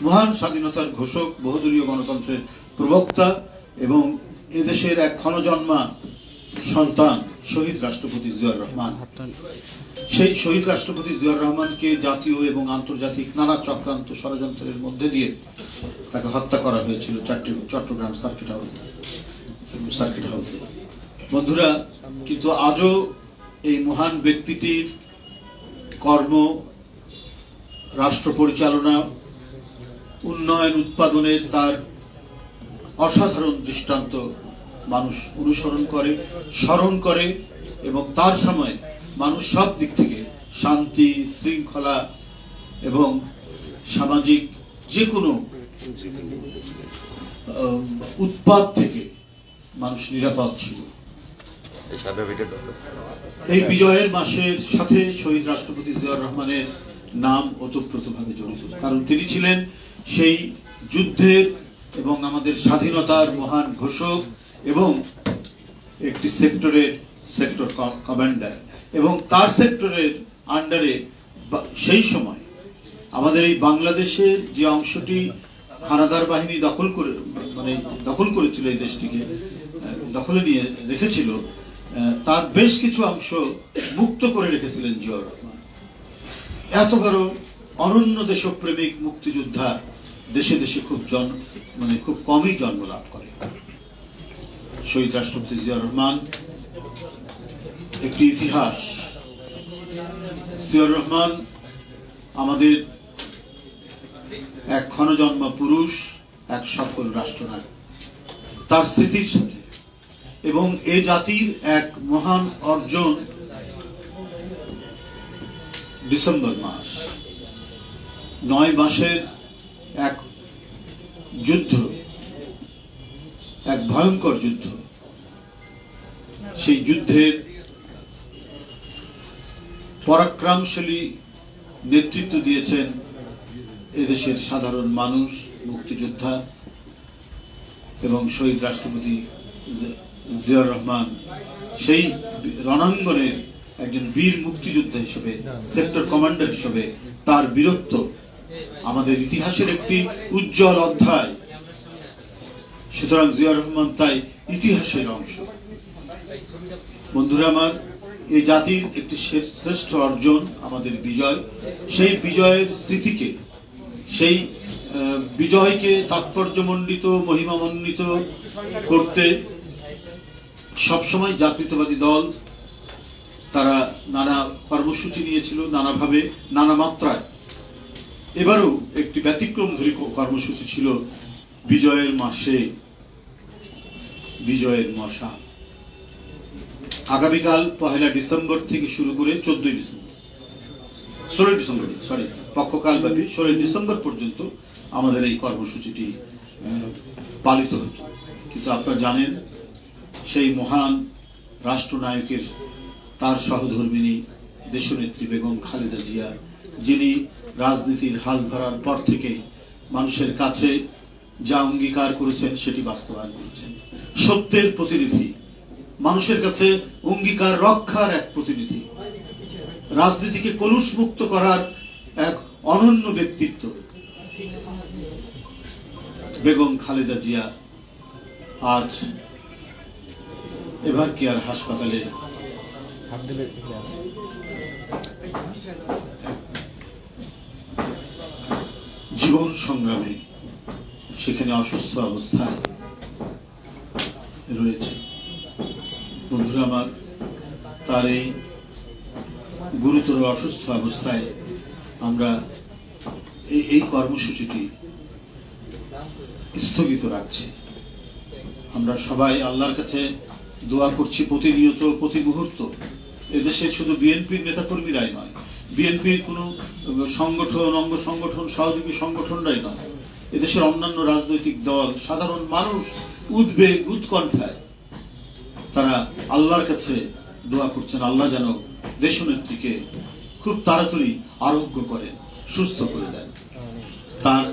মহান স্বাধীনতার ঘোষক, বহুদলীয় গণতন্ত্রের প্রবক্তা এবং এদেশের এক ক্ষণজন্মা সন্তান শহীদ রাষ্ট্রপতি জিয়াউর রহমান। সেই শহীদ রাষ্ট্রপতি জিয়াউর রহমানকে জাতীয় এবং আন্তর্জাতিক নানা চক্রান্ত ষড়যন্ত্রের মধ্যে দিয়ে তাকে হত্যা করা হয়েছিল চট্টগ্রাম সার্কিট হাউসে। বন্ধুরা, কিন্তু আজও এই মহান ব্যক্তিটির কর্ম, রাষ্ট্র পরিচালনা, উন্নয়ন উৎপাদনের তার অসাধারণ দৃষ্টান্ত মানুষ অনুসরণ করে, স্মরণ করে এবং তার সময় মানুষ সব দিক থেকে শান্তি, শৃঙ্খলা এবং সামাজিক যে কোনো উৎপাত থেকে মানুষ নিরাপদ ছিল। এই বিজয়ের মাসের সাথে শহীদ রাষ্ট্রপতি জিয়াউর রহমানের নাম ওতপ্রোতভাবে জড়িত, কারণ তিনি ছিলেন সেই যুদ্ধের এবং আমাদের স্বাধীনতার মহান ঘোষক এবং একটি সেক্টর কমান্ডার, এবং তার সেক্টরের আন্ডারে সেই সময় আমাদের এই বাংলাদেশের যে অংশটি হানাদার বাহিনী দখল করেছিল, এই দেশটিকে দখলে নিয়ে রেখেছিল, তার বেশ কিছু অংশ মুক্ত করে রেখেছিলেন জিয়াউর রহমান। এত বড় অনন্য দেশপ্রেমিক মুক্তিযোদ্ধা দেশে দেশে খুব কমই জন্ম লাভ করে। শহীদ রাষ্ট্রপতি জিয়াউর রহমান একটি ইতিহাস। জিয়াউর রহমান আমাদের এক ক্ষণজন্মা পুরুষ, এক সফল রাষ্ট্রনায়ক। তার স্মৃতির সাথে এবং এ জাতির এক মহান অর্জন ডিসেম্বর মাস, 9 মাসের এক যুদ্ধ, এক ভয়ঙ্কর যুদ্ধ। সেই যুদ্ধের পরাক্রমশালী নেতৃত্ব দিয়েছেন এদেশের সাধারণ মানুষ, মুক্তিযোদ্ধা এবং শহীদ রাষ্ট্রপতি জিয়াউর রহমান সেই রণাঙ্গনের একজন বীর মুক্তিযোদ্ধা হিসেবে, সেক্টর কমান্ডার হিসেবে তার বীরত্ব আমাদের ইতিহাসের একটি উজ্জ্বল অধ্যায়। সুতরাং জিয়াউর রহমান তাই ইতিহাসের অংশ। বন্ধুরা আমার, এই জাতির একটি শ্রেষ্ঠ অর্জন আমাদের বিজয়। সেই বিজয়ের স্মৃতিকে, সেই বিজয়কে তাৎপর্যমণ্ডিত, মহিমামণ্ডিত করতে সবসময় জাতীয়তাবাদী দল তারা নানা কর্মসূচি নিয়েছিল, নানাভাবে, নানা মাত্রায়। এবারও একটি ব্যতিক্রমধর্মী কর্মসূচি ছিল বিজয়ের মাসে বিজয়ের মশাল। আগামীকাল 1 ডিসেম্বর থেকে শুরু করে 16 ডিসেম্বর পক্ষকাল ব্যাপী 16 ডিসেম্বর পর্যন্ত আমাদের এই কর্মসূচিটি পালিত হতো। কিন্তু আপনারা জানেন, সেই মহান রাষ্ট্রনায়কের তার সহধর্মিনী দেশনেত্রী বেগম খালেদা জিয়া, যিনি রাজনীতির হাল ধরার পর থেকে মানুষের কাছে যা অঙ্গীকার করেছেন সেটি বাস্তবায়ন করেছেন। সত্যের প্রতিনিধি, মানুষের কাছে অঙ্গীকার রক্ষার এক প্রতিনিধি, রাজনীতিকে কলুষমুক্ত করার এক অনন্য ব্যক্তিত্ব বেগম খালেদা জিয়া আজ এভার কেয়ার হাসপাতালে জীবন সংগ্রামে সেখানে অসুস্থ অবস্থায় রয়েছে। বন্ধুরা আমার, তার এই গুরুতর অসুস্থ অবস্থায় আমরা এই কর্মসূচিটি স্থগিত রাখছি। আমরা সবাই আল্লাহর কাছে দোয়া করছি প্রতিনিয়ত, প্রতি মুহূর্ত। এদেশে শুধু বিএনপির নেতাকর্মীরাই নয়, বিএনপির কোন সংগঠন, অঙ্গ সংগঠন, সহযোগী সংগঠনরাই নয়, এদেশের অন্যান্য রাজনৈতিক দল, সাধারণ মানুষ উদ্বেগ, উৎকণ্ঠায় তারা আল্লাহর কাছে দোয়া করছেন, আল্লাহ যেন দেশনেত্রীকে খুব তাড়াতাড়ি আরোগ্য করেন, সুস্থ করে দেন। তার